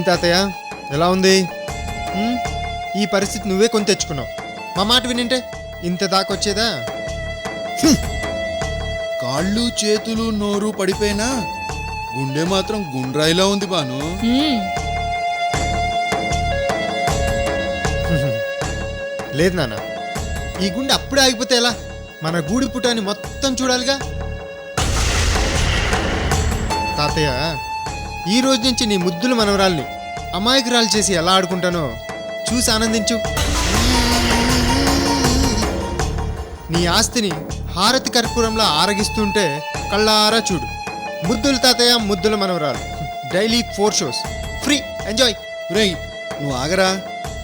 తాతయ్య ఎలా ఉంది? ఈ పరిస్థితి నువ్వే కొని తెచ్చుకున్నావు. మా మాట వినింటే ఇంత దాకొచ్చేదా? కాళ్ళు చేతులు నోరు పడిపోయినా గుండె మాత్రం గుండ్రాయిలా ఉంది బాను. లేదు నాన్న, ఈ గుండె అప్పుడే ఆగిపోతే ఎలా? మన గూడి పుటాన్ని మొత్తం చూడాలిగా. తాతయ్య, ఈ రోజు నుంచి నీ ముద్దుల మనవరాల్ని అమాయకురాలు చేసి ఎలా ఆడుకుంటానో చూసి ఆనందించు. నీ ఆస్తిని హారతి కర్పూరంలో ఆరగిస్తుంటే కళ్ళారా చూడు. ముద్దుల తాతయ్య, ముద్దుల మనవరాలు, డైలీ 4 షోస్ ఫ్రీ. ఎంజాయ్. రేయ్ నువ్వు ఆగరా.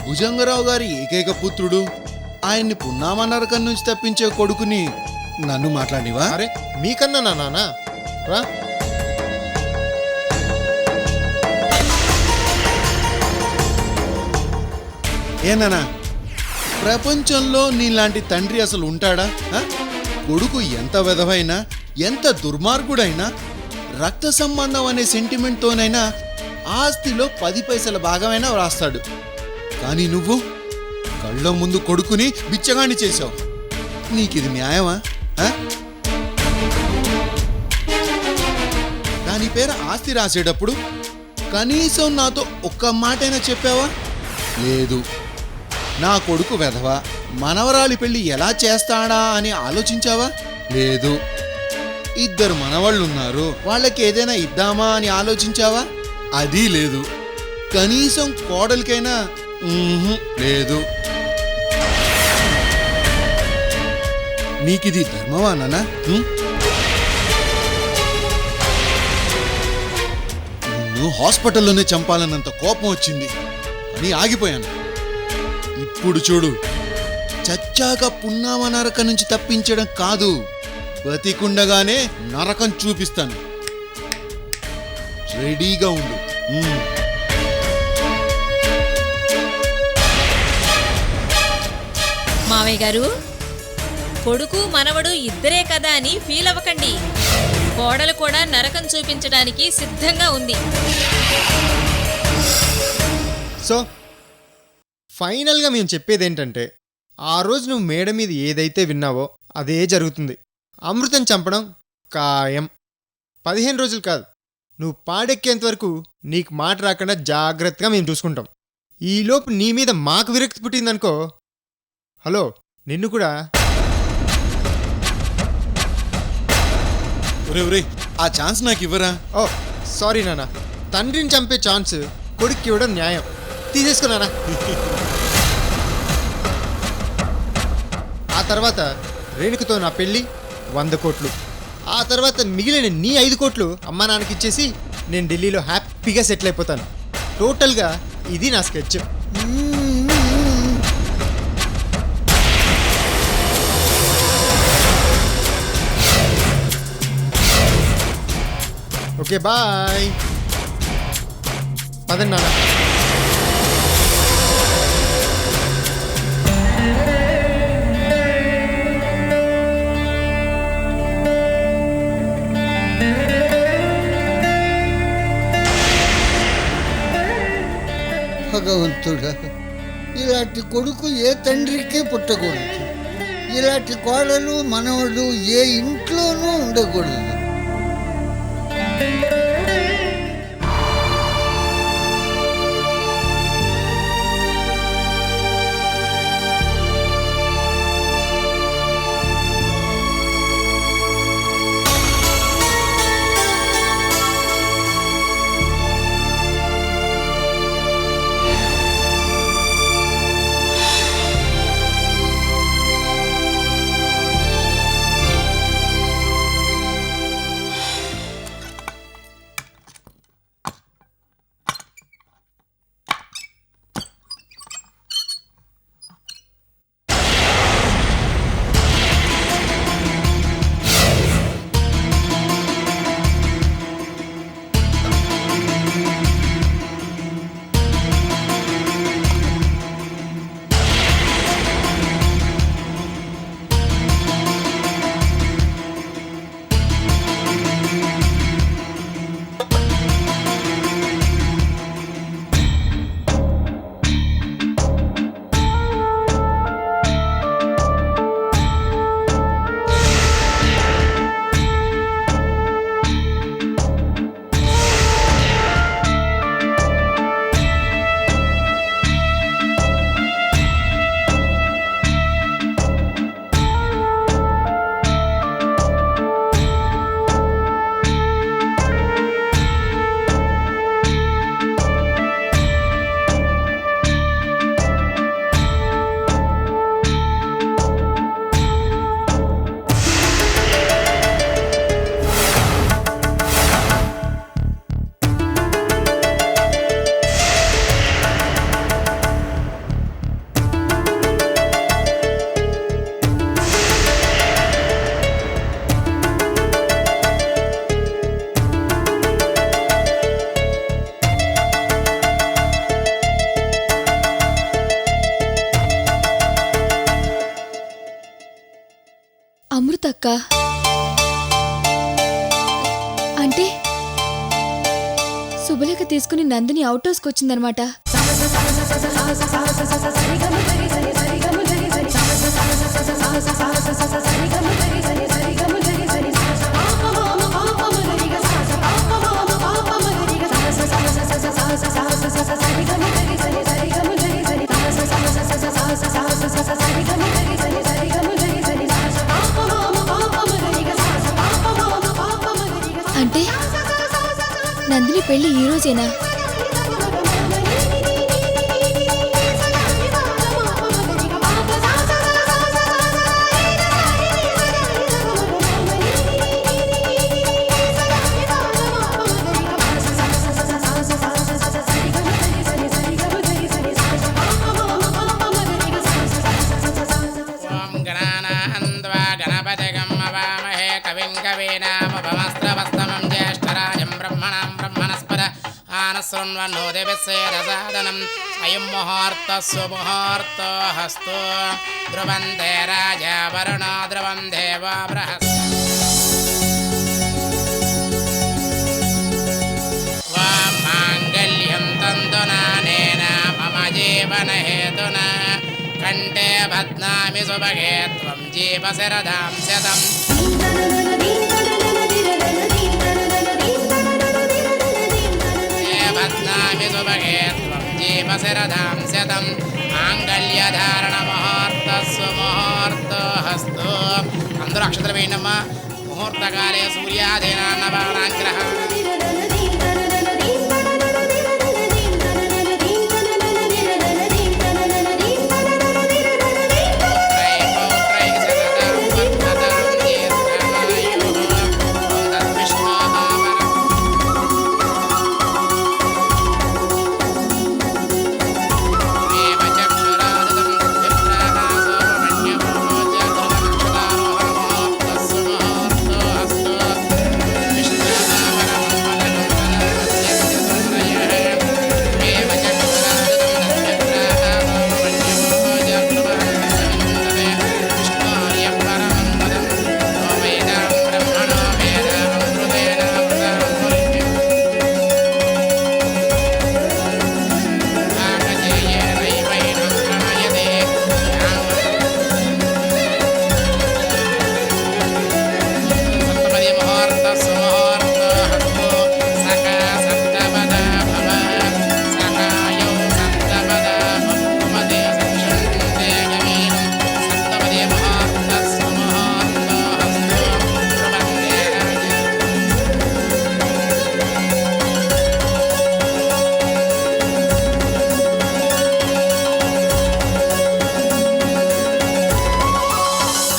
భుజంగరావు గారి ఏకైక పుత్రుడు, ఆయన్ని పున్నామ నరకం నుంచి తప్పించే కొడుకుని నన్ను మాట్లాడివా? అరే మీకన్నా నా నాన్న రా. ఏనానా, ప్రపంచంలో నీలాంటి తండ్రి అసలు ఉంటాడా? కొడుకు ఎంత వెధవైనా, ఎంత దుర్మార్గుడైనా, రక్త సంబంధం అనే సెంటిమెంట్తోనైనా ఆస్తిలో 10 పైసల భాగమైనా వ్రాస్తాడు. కానీ నువ్వు కళ్ళ ముందు కొడుకుని బిచ్చగాణ్ణి చేశావు. నీకిది న్యాయమా? దాని పేరు ఆస్తి రాసేటప్పుడు కనీసం నాతో ఒక్క మాటైనా చెప్పావా? లేదు. నా కొడుకు వెధవ, మనవరాలి పెళ్లి ఎలా చేస్తాడా అని ఆలోచించావా? లేదు. 2 మనవాళ్ళున్నారు, వాళ్ళకి ఏదైనా ఇద్దామా అని ఆలోచించావా? అది లేదు. కనీసం కోడలికైనా లేదు. నీకిది ధర్మమా నాన్న? నిన్ను హాస్పిటల్లోనే చంపాలన్నంత కోపం వచ్చింది, అని ఆగిపోయాను. ఇప్పుడు చూడు, చచ్చాక పున్నామ నరకం నుంచి తప్పించడం కాదు, బతికుండగానే నరకం చూపిస్తాను. రెడీగా ఉండు. మావయ్య గారు, కొడుకు మనవడు ఇద్దరే కదా అని ఫీల్ అవ్వకండి. కోడలు కూడా నరకం చూపించడానికి సిద్ధంగా ఉంది. సో ఫైనల్గా మేము చెప్పేది ఏంటంటే, ఆ రోజు నువ్వు మేడ మీద ఏదైతే విన్నావో అదే జరుగుతుంది. అమృతం చంపడం ఖాయం. 15 రోజులు కాదు, నువ్వు పాడెక్కేంత వరకు నీకు మాట రాకుండా జాగ్రత్తగా మేము చూసుకుంటాం. ఈలోపు నీ మీద మాకు విరక్తి పుట్టిందనుకో, హలో నిన్ను కూడా. ఒరే ఆ ఛాన్స్ నాకు ఇవ్వరా? ఓ సారీ నాన్న, తండ్రిని చంపే ఛాన్స్ కొడుక్కి ఇవ్వడం న్యాయం. తీసేసుకున్నానా? ఆ తర్వాత రేణుకతో నా పెళ్ళి 100 కోట్లు. ఆ తర్వాత మిగిలిన నీ 5 కోట్లు అమ్మా నాన్నకి ఇచ్చేసి నేను ఢిల్లీలో హ్యాపీగా సెటిల్ అయిపోతాను. టోటల్గా ఇది నా స్కెచ్. Okay bye. పదండి నాన్న. భగవంతుడా, ఇలాంటి కొడుకు ఏ తండ్రికే పుట్టకూడదు. ఇలాంటి కోడలు మనవడు ఏ ఇంట్లోనూ ఉండకూడదు. అమృతక్క అంటే శుభలేఖ తీసుకుని నందిని అవుట్ హౌస్కి వచ్చిందనమాట. అంటే నందిని పెళ్లి ఈ రోజేనా? ఓం గణానాన్వా గణపతిగం అవామహే కవిం కవీనాముపమస్త్రవస్తమం జ్యేష్ఠరాజం బ్రహ్మణాం బ్రహ్మణస్పద ఆనశృణ్వన్నోదివిశ్వేదసాదనం స్వయం ముహూర్తస్సు ముహూర్తోऽस्तु ధ్రువం తే రాజా వరుణో ధ్రువం దేవో బృహస్పతిః. ఓం మాంగళ్యం తంతునానేన మమ జీవనహేతునా కంఠే బధ్నామి సుభగే త్వం జీవశరదాం శతం. బధ్నామి సుభగే త్వం జీవశరదాం శతం. మాంగళ్యధారణ ముహూర్తస్సు ముహూర్తోऽस्तु. అందరూ అక్షతలు వేయండమ్మా. ముహూర్తకాలే సూర్యాదీనాన్నవానాగ్రహ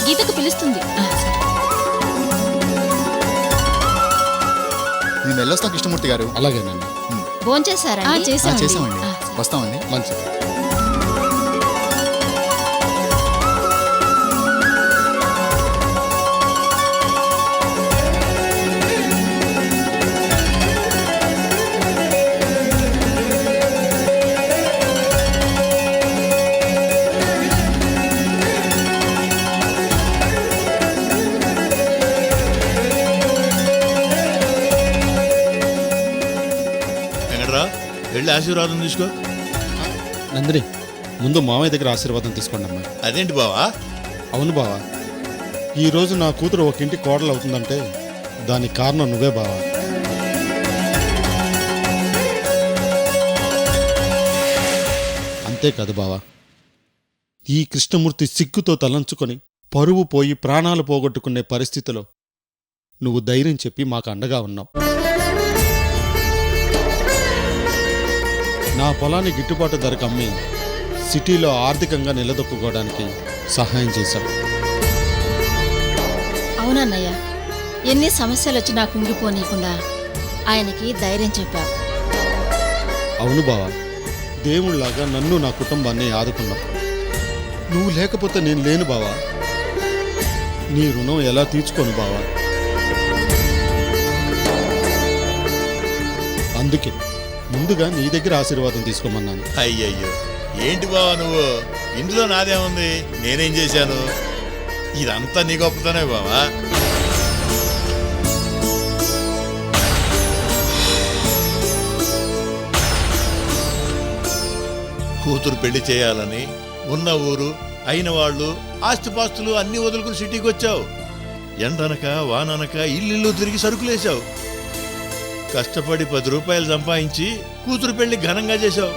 గీతకు పిలుస్తుంది. మేము వెళ్ళొస్తాం కృష్ణమూర్తి గారు. అలాగేనండి. భోంచేశారా? చేసామండి. వస్తామండి. మంచిది. వెంకట్రా వెళ్ళి ఆశీర్వాదం తీసుకో. నందిని ముందు మామయ్య దగ్గర ఆశీర్వాదం తీసుకోండి అమ్మా. అదేంటి బావా? అవును బావా, ఈరోజు నా కూతురు ఒక ఇంటి కోడలు అవుతుందంటే దానికి కారణం నువ్వే బావా. అంతేకాదు బావా, ఈ కృష్ణమూర్తి సిగ్గుతో తలంచుకొని పరువు పోయి ప్రాణాలు పోగొట్టుకునే పరిస్థితిలో నువ్వు ధైర్యం చెప్పి మాకు అండగా ఉన్నావు. నా పొలాన్ని గిట్టుబాటు ధరకు అమ్మి సిటీలో ఆర్థికంగా నిలదొక్కుకోవడానికి సహాయం చేశావు. అవునన్నయ్య, ఎన్ని సమస్యలు వచ్చినా కుంగిపోనీయకుండా ఆయనకి ధైర్యం చెప్పావు. అవును బావా, దేవుళ్లాగా నన్ను నా కుటుంబాన్ని ఆదుకున్నావు. నువ్వు లేకపోతే నేను లేను బావా. నీ రుణం ఎలా తీర్చుకోను బావా. అందుకే ముందుగా నీ దగ్గర ఆశీర్వాదం తీసుకోమన్నాను. అయ్యయ్యో ఏంటి బావా నువ్వు? ఇందులో నాదేముంది? నేనేం చేశాను? ఇదంతా నీ గొప్పతనే బావా. కూతురు పెళ్లి చేయాలని ఉన్న ఊరు అయిన వాళ్ళు ఆస్తిపాస్తులు అన్ని వదులుకుని సిటీకి వచ్చావు. ఎండనక వాననక ఇల్లు తిరిగి సరుకులేశావు. కష్టపడి 10 రూపాయలు సంపాదించి కూతురు పెళ్లి ఘనంగా చేశావు.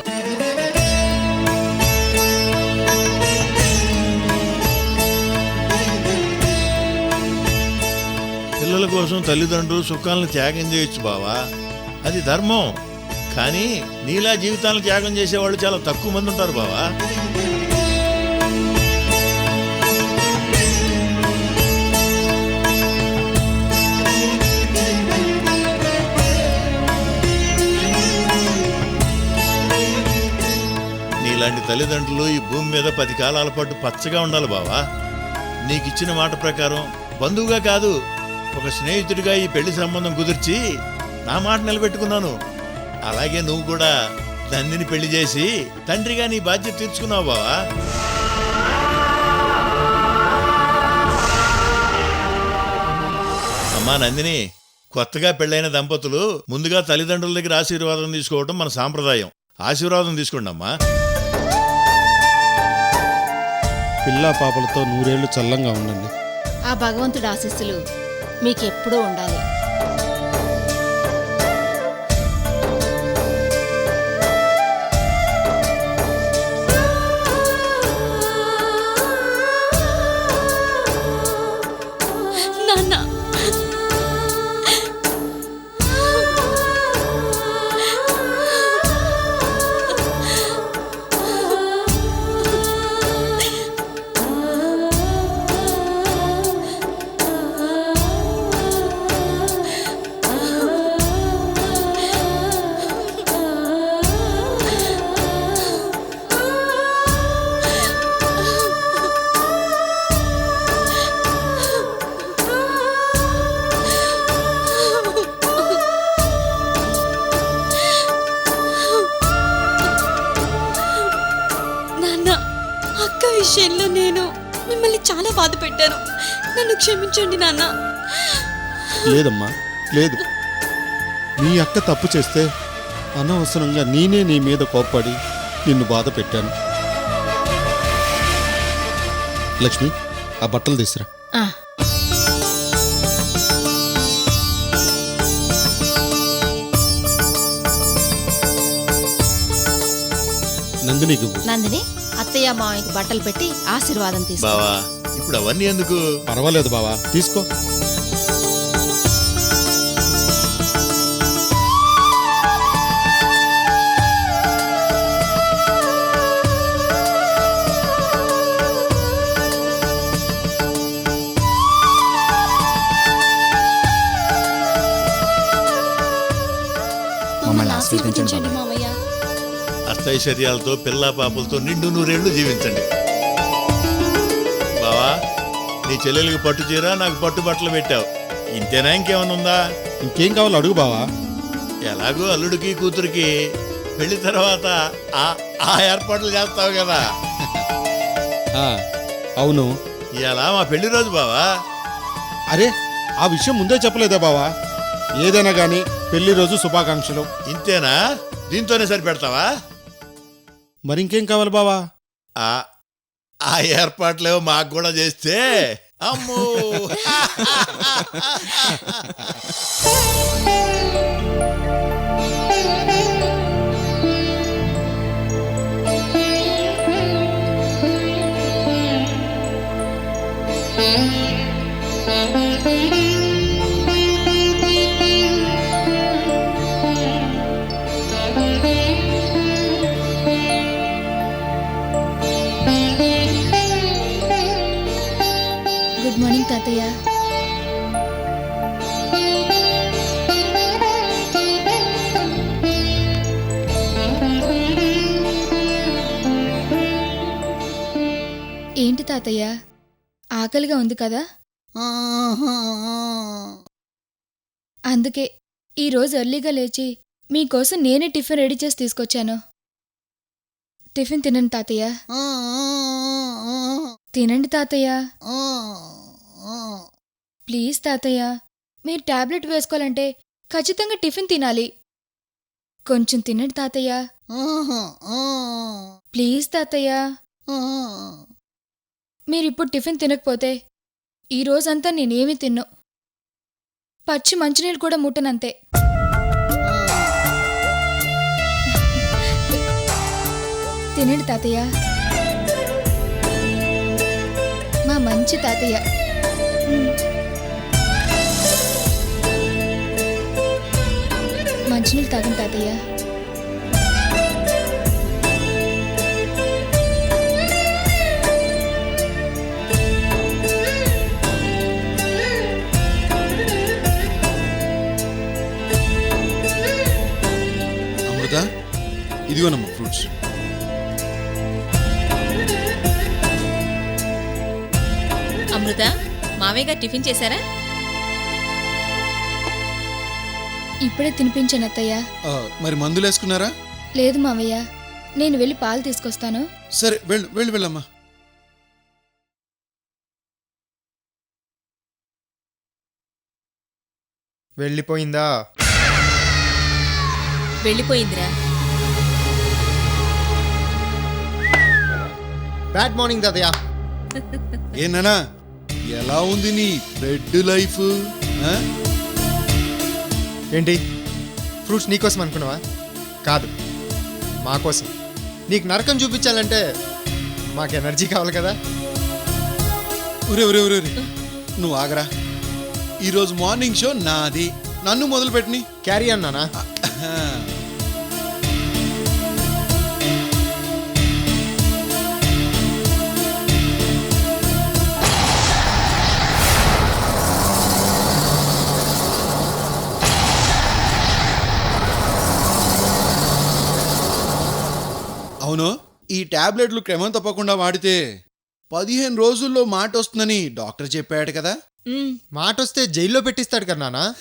పిల్లల కోసం తల్లిదండ్రులు సుఖాలను త్యాగం చేయొచ్చు బావా, అది ధర్మం. కానీ నీలా జీవితాలను త్యాగం చేసేవాళ్ళు చాలా తక్కువ మంది ఉంటారు బావా. నీలాంటి తల్లిదండ్రులు ఈ భూమి మీద 10 కాలాల పాటు పచ్చగా ఉండాలి బావా. నీకిచ్చిన మాట ప్రకారం బంధువుగా కాదు, ఒక స్నేహితుడిగా ఈ పెళ్లి సంబంధం కుదిర్చి నా మాట నిలబెట్టుకున్నాను. అలాగే నువ్వు కూడా నందిని పెళ్లి చేసి తండ్రిగా నీ బాధ్యత తీర్చుకున్నావు బావా. అమ్మా నందిని, కొత్తగా పెళ్ళైన దంపతులు ముందుగా తల్లిదండ్రుల దగ్గర ఆశీర్వాదం తీసుకోవడం మన సాంప్రదాయం. ఆశీర్వాదం తీసుకోండి అమ్మా. పిల్లా పాపలతో 100 ఏళ్ళు చల్లంగా ఉండండి. ఆ భగవంతుడి ఆశీస్సులు మీకెప్పుడూ ఉండాలి. నాన్న విషయంలో నేను మిమ్మల్ని చాలా బాధ పెట్టాను. నన్ను క్షమించండి నాన్న. లేదమ్మా, లేదు. నీ అక్క తప్పు చేస్తే అనవసరంగా నేనే నీ మీద కోప్పడి నిన్ను బాధ పెట్టాను. లక్ష్మి, ఆ బట్టలు తీసిరా. ఆ, నందినికి నందిని అత్తయ్య మామయ్యకి బట్టలు పెట్టి ఆశీర్వాదం తీసుకో. బావా ఇప్పుడు అవన్నీ ఎందుకు? పర్వాలేదు బావా, తీసుకో. మమ్మల్ని ఆశీర్వదించండి బాబాయ్. మావయ్య. అష్టైశ్వర్యాలతో పిల్లా పాపలతో నిండు 100 ఏళ్ళు జీవించండి. బావా, నీ చెల్లెలికి పట్టు చీర, నాకు పట్టు బట్టలు పెట్టావు. ఇంతేనా? ఇంకేమన్నా ఉందా? ఇంకేం కావాలో అడుగు బావా. ఎలాగో అల్లుడికి కూతురికి పెళ్లి తర్వాత ఆ ఏర్పాట్లు చేస్తావు కదా. ఆ, అవును. ఇలా మా పెళ్లి రోజు బావా. అరే, ఆ విషయం ముందే చెప్పలేదా బావా? ఏదైనా కానీ పెళ్లి రోజు శుభాకాంక్షలు. ఇంతేనా? దీంతోనే సరిపెడతావా? మరింకేం కావాలి బావా? ఆ ఏర్పాట్లేవో మాకు కూడా చేస్తే అమ్మో. గుడ్ మార్నింగ్ తాతయ్య. ఏంటి తాతయ్య, ఆకలిగా ఉంది కదా? అందుకే ఈరోజు ఎర్లీగా లేచి మీకోసం నేనే టిఫిన్ రెడీ చేసి తీసుకొచ్చాను. టిఫిన్ తినండి తాతయ్య. తినండి తాతయ్య. ఆ, ఆ. ప్లీజ్ తాతయ్య, మీరు టాబ్లెట్ వేసుకోవాలంటే ఖచ్చితంగా టిఫిన్ తినాలి. కొంచెం తినండి తాతయ్య. ఆహా, ఆ, ప్లీజ్ తాతయ్య. ఆ. మీరిప్పుడు టిఫిన్ తినకపోతే ఈ రోజంతా నేనేమీ తిన్ను. పచ్చి మంచినీళ్ళు కూడా ముట్టనంతే. తినండి తాతయ్య. మా మంచి తాతయ్య. మంచినీళ్ళు తాగండి తాతయ్య. అమృత, ఇదిగోనమ్మా ఫ్రూట్స్. అమృత, మావయ్య గారు టిఫిన్ చేశారా? ఇప్పుడే తినిపించాను అత్తయ్య. మరి మందులు వేసుకున్నారా? లేదు మావయ్య, నేను వెళ్ళి పాలు తీసుకొస్తాను. సరే, వెళ్ళమ్మా. వెళ్ళిపోయిందా? వెళ్ళిపోయిందిరా. బ్యాడ్ మార్నింగ్ తాతయ్య. ఏనా ఎలా ఉంది నీ బ్రెడ్ లైఫ్? ఏంటి, ఫ్రూట్స్ నీకోసం అనుకున్నావా? కాదు, మాకోసం. నీకు నరకం చూపించాలంటే మాకు ఎనర్జీ కావాలి కదా. ఒరే నువ్వు ఆగరా. ఈరోజు మార్నింగ్ షో నాది, నన్ను మొదలు పెట్టని. క్యారీ అన్నానా? అవును, ఈ టాబ్లెట్లు క్రమం తప్పకుండా వాడితే 15 రోజుల్లో మాట వస్తుందని డాక్టర్ చెప్పాడు కదా. మాట వస్తే జైల్లో పెట్టిస్తాడు కదా నాన్న.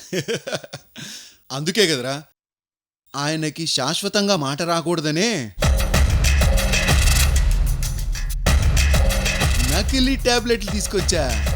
అందుకే కదరా ఆయనకి శాశ్వతంగా మాట రాకూడదనే నకిలీ టాబ్లెట్లు తీసుకొచ్చా.